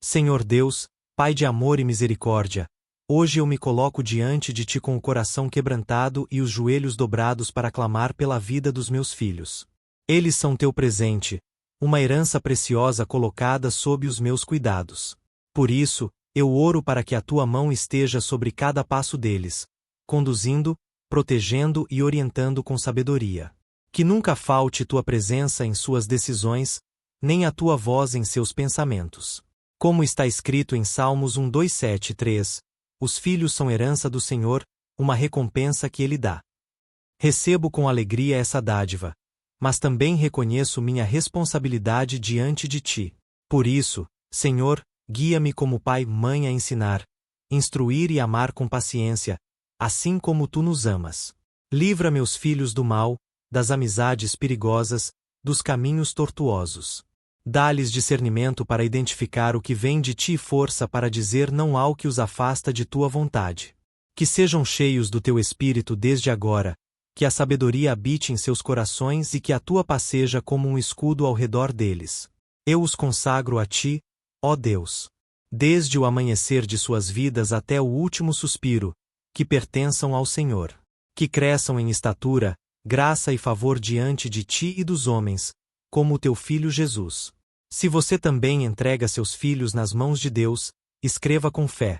Senhor Deus, Pai de amor e misericórdia, hoje eu me coloco diante de Ti com o coração quebrantado e os joelhos dobrados para clamar pela vida dos meus filhos. Eles são Teu presente, uma herança preciosa colocada sob os meus cuidados. Por isso, eu oro para que a Tua mão esteja sobre cada passo deles, conduzindo, protegendo e orientando com sabedoria. Que nunca falte Tua presença em suas decisões, nem a Tua voz em seus pensamentos. Como está escrito em Salmos 1:2-7-3, os filhos são herança do Senhor, uma recompensa que Ele dá. Recebo com alegria essa dádiva, mas também reconheço minha responsabilidade diante de Ti. Por isso, Senhor, guia-me como pai e mãe a ensinar, instruir e amar com paciência, assim como Tu nos amas. Livra meus filhos do mal, das amizades perigosas, dos caminhos tortuosos. Dá-lhes discernimento para identificar o que vem de Ti e força para dizer não ao que os afasta de Tua vontade. Que sejam cheios do Teu Espírito desde agora, que a sabedoria habite em seus corações e que a Tua paz seja como um escudo ao redor deles. Eu os consagro a Ti, ó Deus. Desde o amanhecer de suas vidas até o último suspiro, que pertençam ao Senhor. Que cresçam em estatura, graça e favor diante de Ti e dos homens, como o Teu Filho Jesus. Se você também entrega seus filhos nas mãos de Deus, escreva com fé.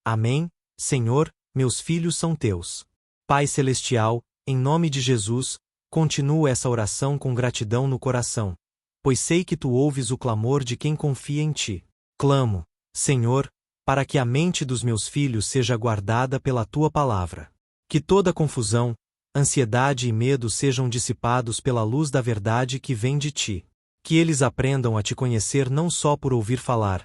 Amém, Senhor, meus filhos são Teus. Pai Celestial, em nome de Jesus, continuo essa oração com gratidão no coração, pois sei que Tu ouves o clamor de quem confia em Ti. Clamo, Senhor, para que a mente dos meus filhos seja guardada pela Tua palavra. Que toda confusão, ansiedade e medo sejam dissipados pela luz da verdade que vem de Ti. Que eles aprendam a Te conhecer não só por ouvir falar,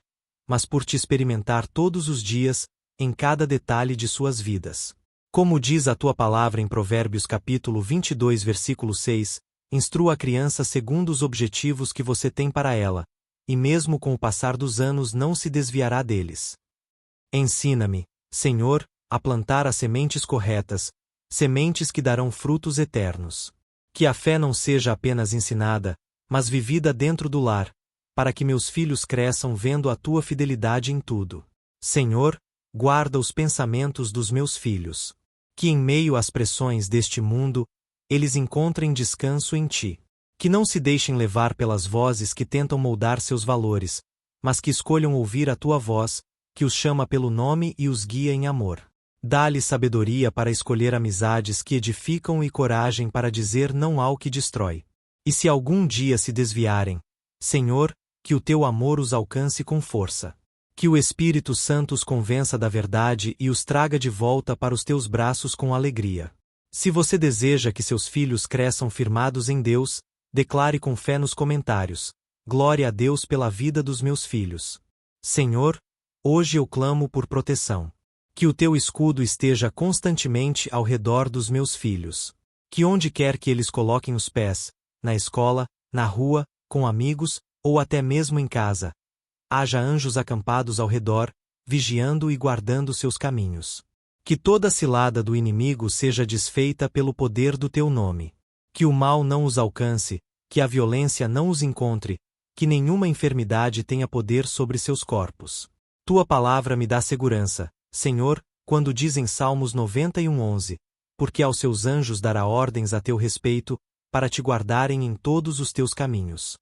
mas por Te experimentar todos os dias, em cada detalhe de suas vidas. Como diz a Tua palavra em Provérbios capítulo 22 versículo 6, instrua a criança segundo os objetivos que você tem para ela, e mesmo com o passar dos anos não se desviará deles. Ensina-me, Senhor, a plantar as sementes corretas, sementes que darão frutos eternos. Que a fé não seja apenas ensinada, mas vivida dentro do lar, para que meus filhos cresçam vendo a Tua fidelidade em tudo. Senhor, guarda os pensamentos dos meus filhos. Que em meio às pressões deste mundo, eles encontrem descanso em Ti. Que não se deixem levar pelas vozes que tentam moldar seus valores, mas que escolham ouvir a Tua voz, que os chama pelo nome e os guia em amor. Dá-lhes sabedoria para escolher amizades que edificam e coragem para dizer não ao que destrói. E se algum dia se desviarem, Senhor, que o Teu amor os alcance com força. Que o Espírito Santo os convença da verdade e os traga de volta para os Teus braços com alegria. Se você deseja que seus filhos cresçam firmados em Deus, declare com fé nos comentários: glória a Deus pela vida dos meus filhos. Senhor, hoje eu clamo por proteção. Que o Teu escudo esteja constantemente ao redor dos meus filhos. Que onde quer que eles coloquem os pés, na escola, na rua, com amigos, ou até mesmo em casa, haja anjos acampados ao redor, vigiando e guardando seus caminhos. Que toda cilada do inimigo seja desfeita pelo poder do Teu nome. Que o mal não os alcance, que a violência não os encontre, que nenhuma enfermidade tenha poder sobre seus corpos. Tua palavra me dá segurança, Senhor, quando diz em Salmos 91:11, porque aos seus anjos dará ordens a Teu respeito, para Te guardarem em todos os Teus caminhos.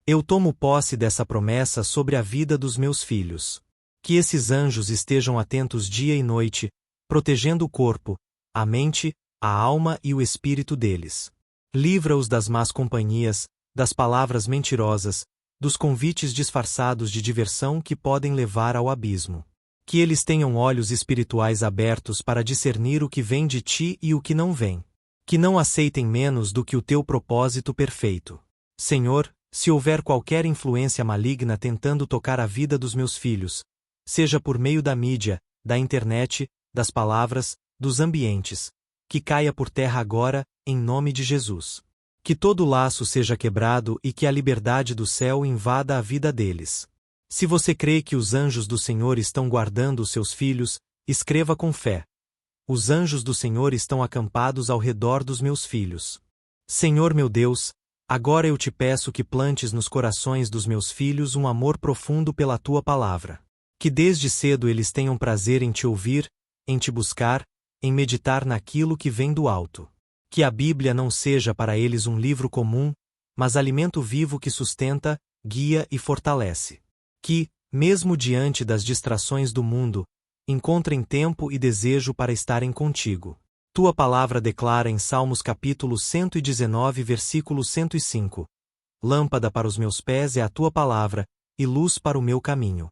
Eu tomo posse dessa promessa sobre a vida dos meus filhos. Que esses anjos estejam atentos dia e noite, protegendo o corpo, a mente, a alma e o espírito deles. Livra-os das más companhias, das palavras mentirosas, dos convites disfarçados de diversão que podem levar ao abismo. Que eles tenham olhos espirituais abertos para discernir o que vem de Ti e o que não vem. Que não aceitem menos do que o Teu propósito perfeito. Senhor, se houver qualquer influência maligna tentando tocar a vida dos meus filhos, seja por meio da mídia, da internet, das palavras, dos ambientes, que caia por terra agora, em nome de Jesus. Que todo laço seja quebrado e que a liberdade do céu invada a vida deles. Se você crê que os anjos do Senhor estão guardando os seus filhos, escreva com fé: os anjos do Senhor estão acampados ao redor dos meus filhos. Senhor meu Deus, Agora eu te peço que plantes nos corações dos meus filhos um amor profundo pela tua palavra. Que desde cedo eles tenham prazer em te ouvir, em te buscar, em meditar naquilo que vem do alto. Que a Bíblia não seja para eles um livro comum, mas alimento vivo que sustenta, guia e fortalece. Que, mesmo diante das distrações do mundo, encontrem tempo e desejo para estarem contigo. Tua palavra declara em Salmos capítulo 119 versículo 105: Lâmpada para os meus pés é a tua palavra, e luz para o meu caminho.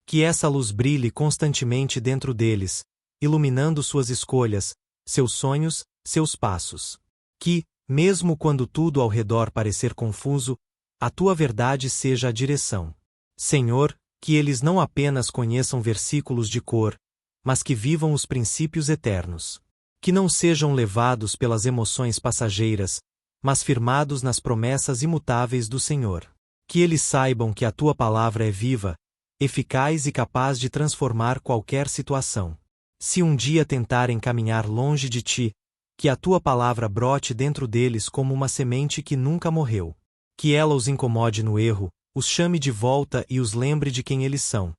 Que essa luz brilhe constantemente dentro deles, iluminando suas escolhas, seus sonhos, seus passos. Que, mesmo quando tudo ao redor parecer confuso, a tua verdade seja a direção. Senhor, que eles não apenas conheçam versículos de cor, mas que vivam os princípios eternos. Que não sejam levados pelas emoções passageiras, mas firmados nas promessas imutáveis do Senhor. Que eles saibam que a tua palavra é viva, eficaz e capaz de transformar qualquer situação. Se um dia tentarem caminhar longe de ti, que a tua palavra brote dentro deles como uma semente que nunca morreu. Que ela os incomode no erro, os chame de volta e os lembre de quem eles são.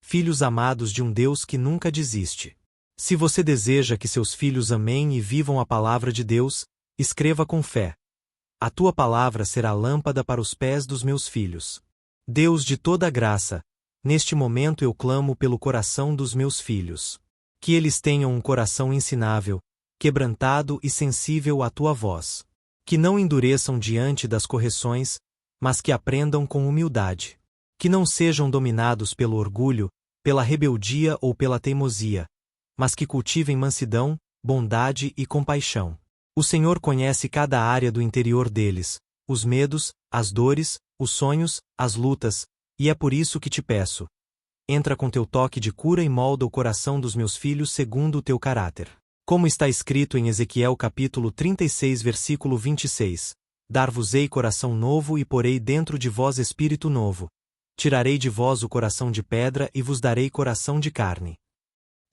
Filhos amados de um Deus que nunca desiste. Se você deseja que seus filhos amem e vivam a palavra de Deus, escreva com fé. A tua palavra será lâmpada para os pés dos meus filhos. Deus de toda graça, neste momento eu clamo pelo coração dos meus filhos. Que eles tenham um coração ensinável, quebrantado e sensível à tua voz. Que não endureçam diante das correções, mas que aprendam com humildade. Que não sejam dominados pelo orgulho, pela rebeldia ou pela teimosia, mas que cultivem mansidão, bondade e compaixão. O Senhor conhece cada área do interior deles, os medos, as dores, os sonhos, as lutas, e é por isso que te peço. Entra com teu toque de cura e molda o coração dos meus filhos segundo o teu caráter. Como está escrito em Ezequiel capítulo 36 versículo 26, Dar-vos-ei coração novo e porei dentro de vós espírito novo. Tirarei de vós o coração de pedra e vos darei coração de carne.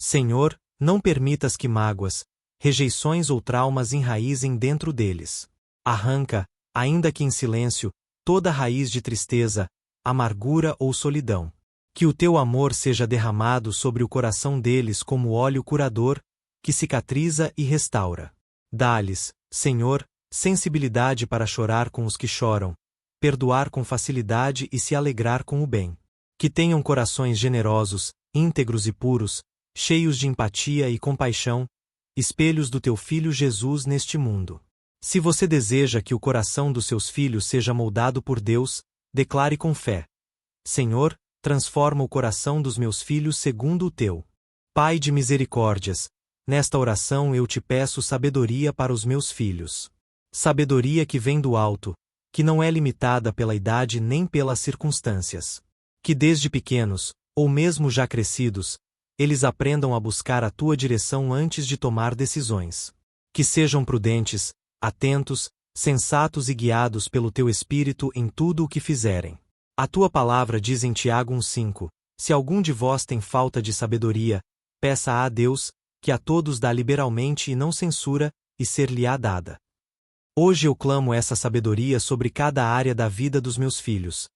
Senhor, não permitas que mágoas, rejeições ou traumas enraizem dentro deles. Arranca, ainda que em silêncio, toda raiz de tristeza, amargura ou solidão. Que o teu amor seja derramado sobre o coração deles como óleo curador, que cicatriza e restaura. Dá-lhes, Senhor, sensibilidade para chorar com os que choram, perdoar com facilidade e se alegrar com o bem. Que tenham corações generosos, íntegros e puros, cheios de empatia e compaixão, espelhos do teu Filho Jesus neste mundo. Se você deseja que o coração dos seus filhos seja moldado por Deus, declare com fé: Senhor, transforma o coração dos meus filhos segundo o teu. Pai de misericórdias, nesta oração eu te peço sabedoria para os meus filhos. Sabedoria que vem do alto, que não é limitada pela idade nem pelas circunstâncias. Que desde pequenos, ou mesmo já crescidos, eles aprendam a buscar a tua direção antes de tomar decisões. Que sejam prudentes, atentos, sensatos e guiados pelo teu Espírito em tudo o que fizerem. A tua palavra diz em Tiago 1,5: Se algum de vós tem falta de sabedoria, peça a Deus, que a todos dá liberalmente e não censura, e ser-lhe-á dada. Hoje eu clamo essa sabedoria sobre cada área da vida dos meus filhos.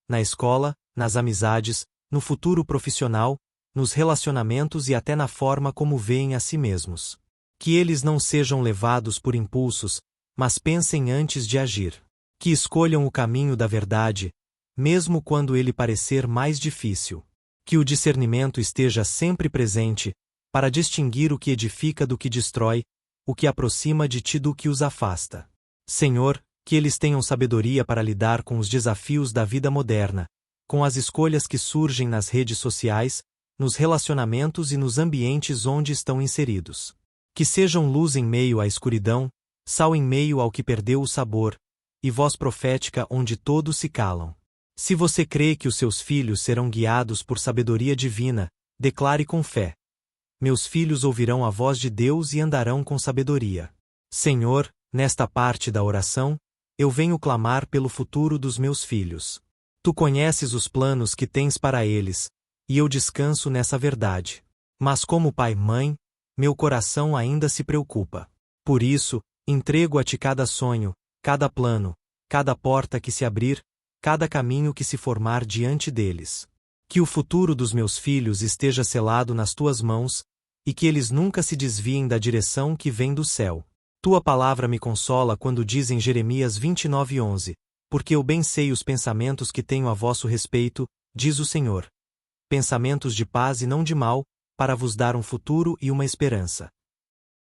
Na escola, nas amizades, no futuro profissional, nos relacionamentos e até na forma como veem a si mesmos. Que eles não sejam levados por impulsos, mas pensem antes de agir. Que escolham o caminho da verdade, mesmo quando ele parecer mais difícil. Que o discernimento esteja sempre presente, para distinguir o que edifica do que destrói, o que aproxima de ti do que os afasta. Senhor, que eles tenham sabedoria para lidar com os desafios da vida moderna, com as escolhas que surgem nas redes sociais, nos relacionamentos e nos ambientes onde estão inseridos. Que sejam luz em meio à escuridão, sal em meio ao que perdeu o sabor, e voz profética onde todos se calam. Se você crê que os seus filhos serão guiados por sabedoria divina, declare com fé: Meus filhos ouvirão a voz de Deus e andarão com sabedoria. Senhor, nesta parte da oração, eu venho clamar pelo futuro dos meus filhos. Tu conheces os planos que tens para eles, e eu descanso nessa verdade. Mas como pai-mãe, meu coração ainda se preocupa. Por isso, entrego a ti cada sonho, cada plano, cada porta que se abrir, cada caminho que se formar diante deles. Que o futuro dos meus filhos esteja selado nas tuas mãos, e que eles nunca se desviem da direção que vem do céu. Tua palavra me consola quando diz em Jeremias 29:11, porque eu bem sei os pensamentos que tenho a vosso respeito, diz o Senhor. Pensamentos de paz e não de mal, para vos dar um futuro e uma esperança.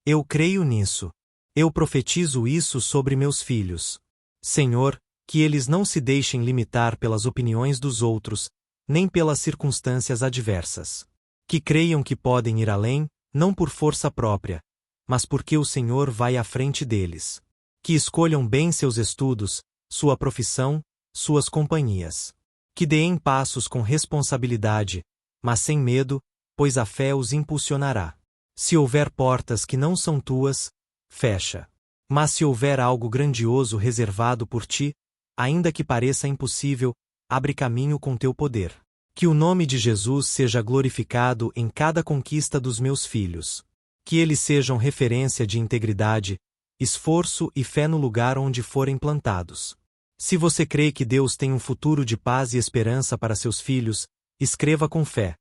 Eu creio nisso. Eu profetizo isso sobre meus filhos. Senhor, que eles não se deixem limitar pelas opiniões dos outros, nem pelas circunstâncias adversas. Que creiam que podem ir além, não por força própria, mas porque o Senhor vai à frente deles. Que escolham bem seus estudos, sua profissão, suas companhias. Que deem passos com responsabilidade, mas sem medo, pois a fé os impulsionará. Se houver portas que não são tuas, fecha. Mas se houver algo grandioso reservado por ti, ainda que pareça impossível, abre caminho com teu poder. Que o nome de Jesus seja glorificado em cada conquista dos meus filhos. Que eles sejam referência de integridade, esforço e fé no lugar onde forem plantados. Se você crê que Deus tem um futuro de paz e esperança para seus filhos, escreva com fé.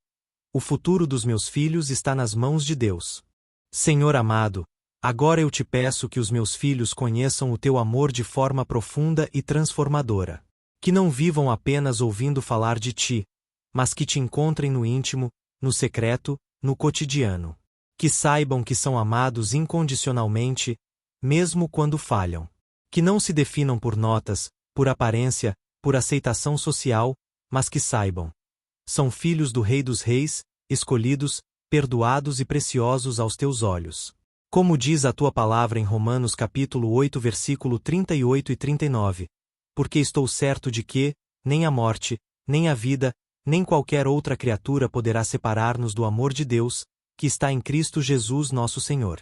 O futuro dos meus filhos está nas mãos de Deus. Senhor amado, agora eu te peço que os meus filhos conheçam o teu amor de forma profunda e transformadora. Que não vivam apenas ouvindo falar de ti, mas que te encontrem no íntimo, no secreto, no cotidiano. Que saibam que são amados incondicionalmente, mesmo quando falham. Que não se definam por notas, por aparência, por aceitação social, mas que saibam. São filhos do Rei dos Reis, escolhidos, perdoados e preciosos aos teus olhos. Como diz a tua palavra em Romanos capítulo 8 versículo 38 e 39, porque estou certo de que, nem a morte, nem a vida, nem qualquer outra criatura poderá separar-nos do amor de Deus, que está em Cristo Jesus nosso Senhor.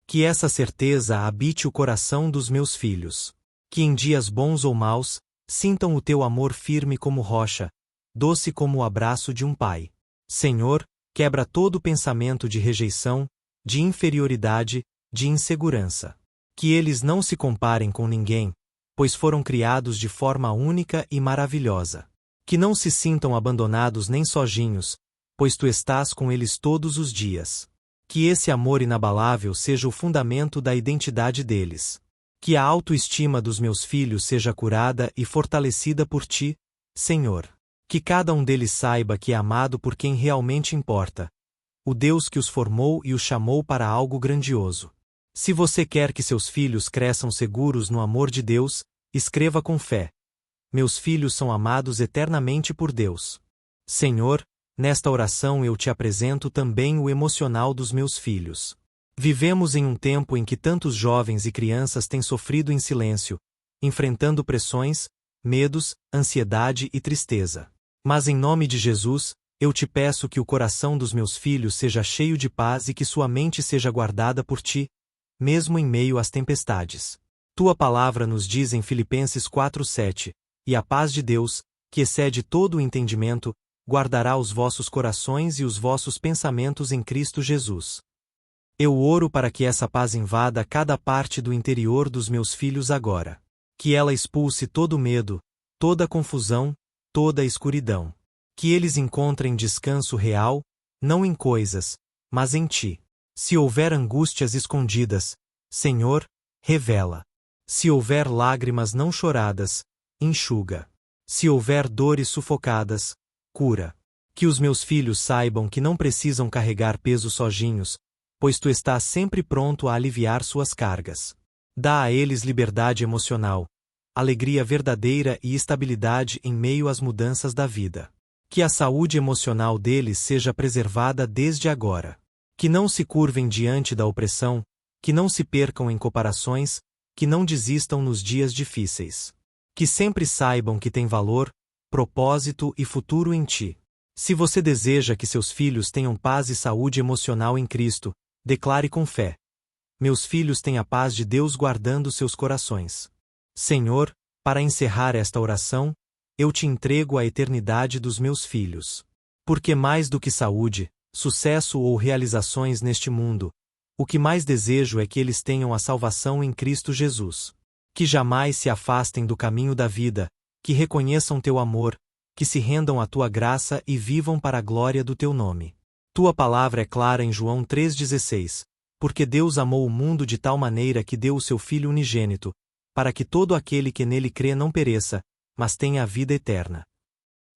Que essa certeza habite o coração dos meus filhos. Que em dias bons ou maus, sintam o teu amor firme como rocha, doce como o abraço de um pai. Senhor, quebra todo pensamento de rejeição, de inferioridade, de insegurança. Que eles não se comparem com ninguém, pois foram criados de forma única e maravilhosa. Que não se sintam abandonados nem sozinhos, pois tu estás com eles todos os dias. Que esse amor inabalável seja o fundamento da identidade deles. Que a autoestima dos meus filhos seja curada e fortalecida por ti, Senhor. Que cada um deles saiba que é amado por quem realmente importa, o Deus que os formou e os chamou para algo grandioso. Se você quer que seus filhos cresçam seguros no amor de Deus, escreva com fé. Meus filhos são amados eternamente por Deus. Senhor, nesta oração eu te apresento também o emocional dos meus filhos. Vivemos em um tempo em que tantos jovens e crianças têm sofrido em silêncio, enfrentando pressões, medos, ansiedade e tristeza. Mas em nome de Jesus, eu te peço que o coração dos meus filhos seja cheio de paz e que sua mente seja guardada por ti, mesmo em meio às tempestades. Tua palavra nos diz em Filipenses 4:7, e a paz de Deus, que excede todo o entendimento, guardará os vossos corações e os vossos pensamentos em Cristo Jesus. Eu oro para que essa paz invada cada parte do interior dos meus filhos agora. Que ela expulse todo medo, toda confusão, toda escuridão. Que eles encontrem descanso real, não em coisas, mas em ti. Se houver angústias escondidas, Senhor, revela. Se houver lágrimas não choradas, enxuga. Se houver dores sufocadas, cura. Que os meus filhos saibam que não precisam carregar pesos sozinhos, pois tu estás sempre pronto a aliviar suas cargas. Dá a eles liberdade emocional, alegria verdadeira e estabilidade em meio às mudanças da vida. Que a saúde emocional deles seja preservada desde agora. Que não se curvem diante da opressão, que não se percam em comparações, que não desistam nos dias difíceis. Que sempre saibam que têm valor, propósito e futuro em ti. Se você deseja que seus filhos tenham paz e saúde emocional em Cristo, declare com fé: meus filhos têm a paz de Deus guardando seus corações. Senhor, para encerrar esta oração, eu te entrego a eternidade dos meus filhos. Porque mais do que saúde, sucesso ou realizações neste mundo, o que mais desejo é que eles tenham a salvação em Cristo Jesus. Que jamais se afastem do caminho da vida, que reconheçam teu amor, que se rendam à tua graça e vivam para a glória do teu nome. Tua palavra é clara em João 3,16, porque Deus amou o mundo de tal maneira que deu o seu Filho unigênito, para que todo aquele que nele crê não pereça, mas tenha a vida eterna.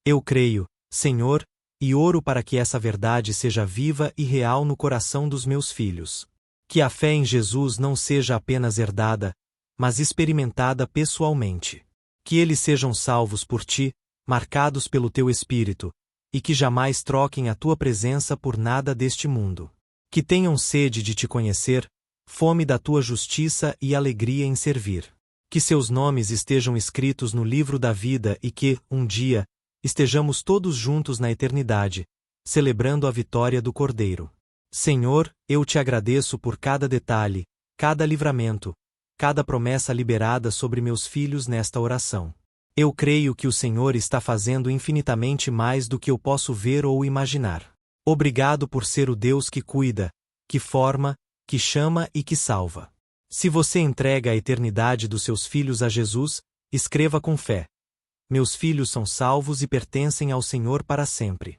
Eu creio, Senhor, e oro para que essa verdade seja viva e real no coração dos meus filhos. Que a fé em Jesus não seja apenas herdada, mas experimentada pessoalmente. Que eles sejam salvos por ti, marcados pelo teu Espírito, e que jamais troquem a tua presença por nada deste mundo. Que tenham sede de te conhecer, fome da tua justiça e alegria em servir. Que seus nomes estejam escritos no livro da vida e que, um dia, estejamos todos juntos na eternidade, celebrando a vitória do Cordeiro. Senhor, eu te agradeço por cada detalhe, cada livramento, cada promessa liberada sobre meus filhos nesta oração. Eu creio que o Senhor está fazendo infinitamente mais do que eu posso ver ou imaginar. Obrigado por ser o Deus que cuida, que forma, que chama e que salva. Se você entrega a eternidade dos seus filhos a Jesus, escreva com fé: meus filhos são salvos e pertencem ao Senhor para sempre.